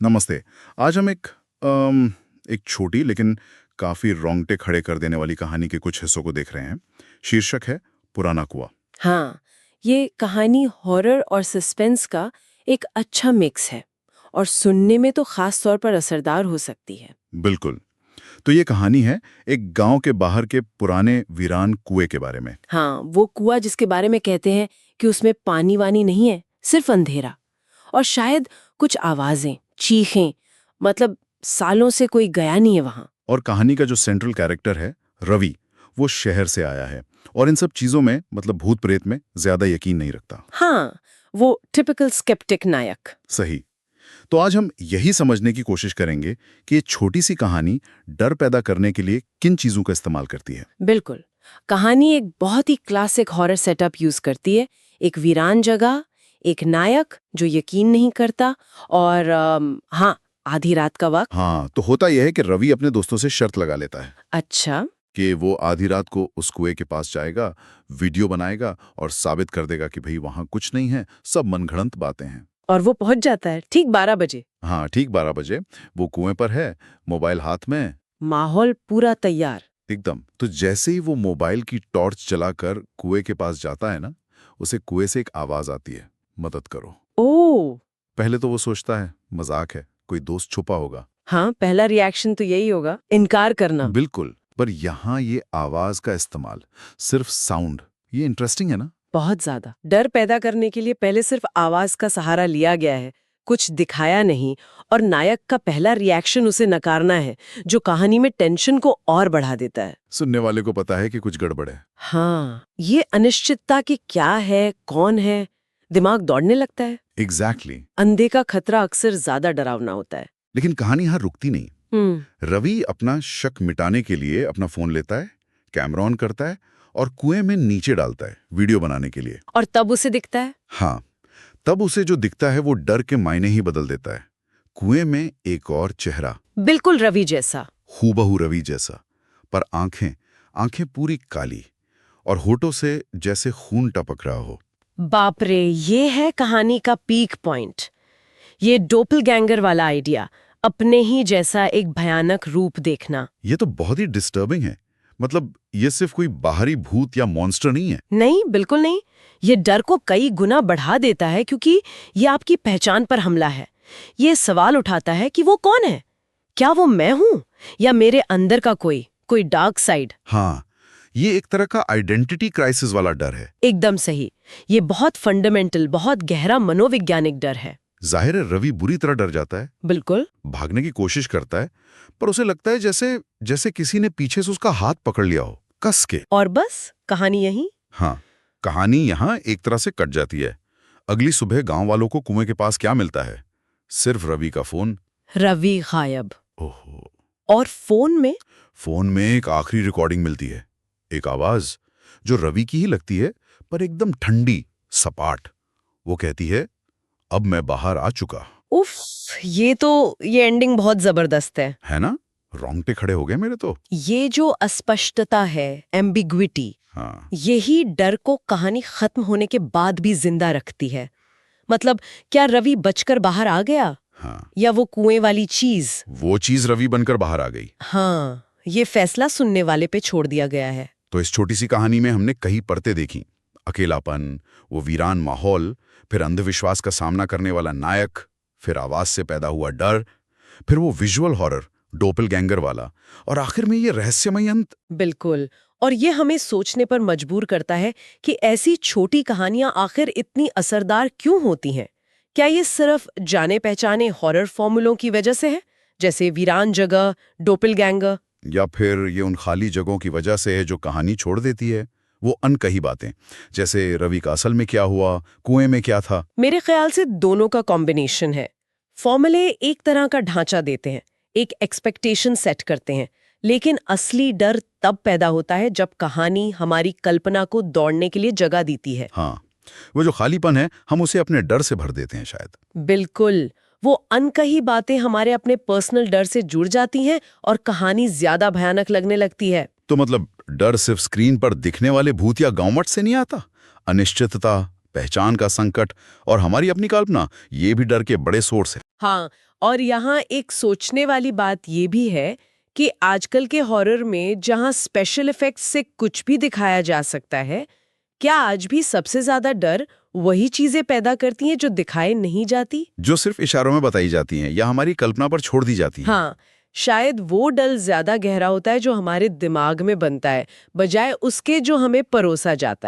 नमस्ते। आज हम एक छोटी लेकिन काफ़ी रोंगटे खड़े कर देने वाली कहानी के कुछ हिस्सों को देख रहे हैं। शीर्षक है पुराना कुआं। हाँ, ये कहानी हॉरर और सस्पेंस का एक अच्छा मिक्स है और सुनने में तो खास तौर पर असरदार हो सकती है। बिल्कुल। तो ये कहानी है एक गांव के बाहर के पुराने वीरान कुएं के बारे में। हाँ, वो कुआं जिसके बारे में कहते हैं कि उसमें पानी वानी नहीं है, सिर्फ अंधेरा और शायद कुछ आवाजें, चीखें, मतलब सालों से कोई गया नहीं है वहां। और कहानी का जो सेंट्रल कैरेक्टर है रवि, वो शहर से आया है और इन सब चीज़ों में मतलब भूत प्रेत में ज़्यादा यकीन नहीं रखता। हाँ, वो टिपिकल स्केप्टिक नायक। सही। तो आज हम यही समझने की कोशिश करेंगे कि ये छोटी सी कहानी डर पैदा करने के लिए किन चीज़ों का इस्तेमाल करती है। बिल्कुल। कहानी एक बहुत ही क्लासिक हॉरर सेटअप यूज करती है। एक वीरान जगह, एक नायक जो यकीन नहीं करता और हाँ, आधी रात का वक्त। हाँ, तो होता यह है कि रवि अपने दोस्तों से शर्त लगा लेता है अच्छा। कि वो आधी रात को उस कुएं के पास जाएगा, वीडियो बनाएगा और साबित कर देगा कि भाई वहां कुछ नहीं है, सब मनगढ़ंत बातें हैं। और वो पहुंच जाता है ठीक 12 बजे। हाँ, ठीक 12 बजे वो कुएं पर है, मोबाइल हाथ में। माहौल पूरा तैयार। एकदम। तो जैसे ही वो मोबाइल की टॉर्च जलाकर कुएं के पास जाता है ना, उसे कुएं से एक आवाज आती है, मदद करो। ओ। पहले तो वो सोचता है मजाक है, कोई दोस्त छुपा होगा। हाँ, पहला रिएक्शन तो यही होगा, इनकार करना। बिल्कुल। पर यहाँ ये आवाज का इस्तेमाल, सिर्फ साउंड, ये इंटरेस्टिंग है ना। बहुत ज्यादा डर पैदा करने के लिए पहले सिर्फ आवाज का सहारा लिया गया है, कुछ दिखाया नहीं। और नायक का पहला रिएक्शन उसे नकारना है, जो कहानी में टेंशन को और बढ़ा देता है। सुनने वाले को पता है कि कुछ गड़बड़ है। हाँ, ये अनिश्चितता कि क्या है, कौन है, दिमाग दौड़ने लगता है। एग्जैक्टली। अंधे का खतरा अक्सर ज्यादा डरावना होता है। लेकिन कहानी यहाँ रुकती नहीं। रवि अपना शक मिटाने के लिए अपना फोन लेता है, कैमरा ऑन करता है और कुएं में नीचे डालता है वीडियो बनाने के लिए। और तब उसे दिखता है। हाँ, तब उसे जो दिखता है वो डर के मायने ही बदल देता है। कुएं में एक और चेहरा, बिल्कुल रवि जैसा। हूबहू रवि जैसा, पर आंखें आंखें पूरी काली और होठों से जैसे खून टपक रहा हो। बाप रे, ये है कहानी का पीक पॉइंट। ये डोपलगैंगर वाला आइडिया, अपने ही जैसा एक भयानक रूप देखना। ये तो बहुत ही डिस्टर्बिंग है। मतलब ये सिर्फ कोई बाहरी भूत या मॉन्स्टर नहीं है। नहीं, बिल्कुल नहीं। ये डर को कई गुना बढ़ा देता है, क्योंकि ये आपकी पहचान पर हमला है। ये सवाल उठाता है कि वो कौन है, क्या वो मैं हूं या मेरे अंदर का कोई डार्क साइड। हाँ, ये एक तरह का आइडेंटिटी क्राइसिस वाला डर है। एकदम सही। ये बहुत फंडामेंटल, बहुत गहरा मनोवैज्ञानिक डर है। जाहिर है रवि बुरी तरह डर जाता है, बिल्कुल। भागने की कोशिश करता है, पर उसे लगता है जैसे जैसे किसी ने पीछे से उसका हाथ पकड़ लिया हो, कस के। और बस कहानी यही। हाँ, कहानी यहाँ एक तरह से कट जाती है। अगली सुबह गांव वालों को कुएं के पास क्या मिलता है? सिर्फ रवि का फोन। रवि गायब। ओहो। और फोन में एक आखिरी रिकॉर्डिंग मिलती है, एक आवाज जो रवि की ही लगती है, पर एकदम ठंडी, सपाट। वो कहती है, अब मैं बाहर आ चुका। उफ, ये एंडिंग बहुत जबरदस्त है ना? रोंगटे खड़े हो गए मेरे तो। ये जो अस्पष्टता है, एम्बिग्विटी, हाँ, यही डर को कहानी खत्म होने के बाद भी जिंदा रखती है। मतलब, क्या रवि बचकर बाहर आ गया, हाँ, या वो कुएं वाली चीज? वो चीज रवि बनकर बाहर आ गई। हाँ, ये फैसला सुनने वाले पे छोड़ दिया गया है। तो इस छोटी सी कहानी में हमने कई परतें देखी। अकेलापन, वो वीरान माहौल, फिर अंधविश्वास का सामना करने वाला नायक, फिर आवाज से पैदा हुआ डर, फिर वो विजुअल हॉरर, डोपलगैंगर वाला, और आखिर में ये रहस्यमय अंत। बिल्कुल। और ये हमें सोचने पर मजबूर करता है कि ऐसी छोटी कहानियां आखिर इतनी असरदार क्यों होती हैं। क्या ये सिर्फ जाने पहचाने हॉरर फॉर्मूलों की वजह से है, जैसे वीरान जगह, डोपलगैंगर? या फिर ये उन खाली जगहों की वजह से है जो कहानी छोड़ देती है, वो अनकही बातें, जैसे रवि का असल में क्या हुआ, कुएं में क्या था? मेरे ख्याल से दोनों का कॉम्बिनेशन है। फॉर्मूले एक तरह का ढांचा देते हैं, एक एक्सपेक्टेशन सेट करते हैं, लेकिन असली डर तब पैदा होता है जब कहानी हमारी कल्पना को दौड़ने के लिए जगह देती है। हाँ, वो जो खालीपन है, हम उसे अपने डर से भर देते हैं शायद। बिल्कुल। वो अनकही बातें हमारे अपने पर्सनल डर से जुड़ जाती हैं और कहानी ज्यादा भयानक लगने लगती है। तो मतलब डर सिर्फ स्क्रीन पर दिखने वाले भूत या गांवमट से नहीं आता। अनिश्चितता, पहचान का संकट और हमारी अपनी कल्पना, ये भी डर के बड़े सोर्स है। हाँ, और यहाँ एक सोचने वाली बात ये भी है कि आजकल के हॉरर में जहाँ स्पेशल इफेक्ट्स से कुछ भी दिखाया जा सकता है, क्या आज भी सबसे ज्यादा डर वही चीजें पैदा करती हैं जो दिखाई नहीं जाती? जो सिर्फ इशारों में बताई जाती हैं या हमारी कल्पना पर छोड़ दी जाती हैं। हाँ, शायद वो डर ज्यादा गहरा होता है जो हमारे दिमाग में बनता है, बजाय उसके जो हमें परोसा जाता है।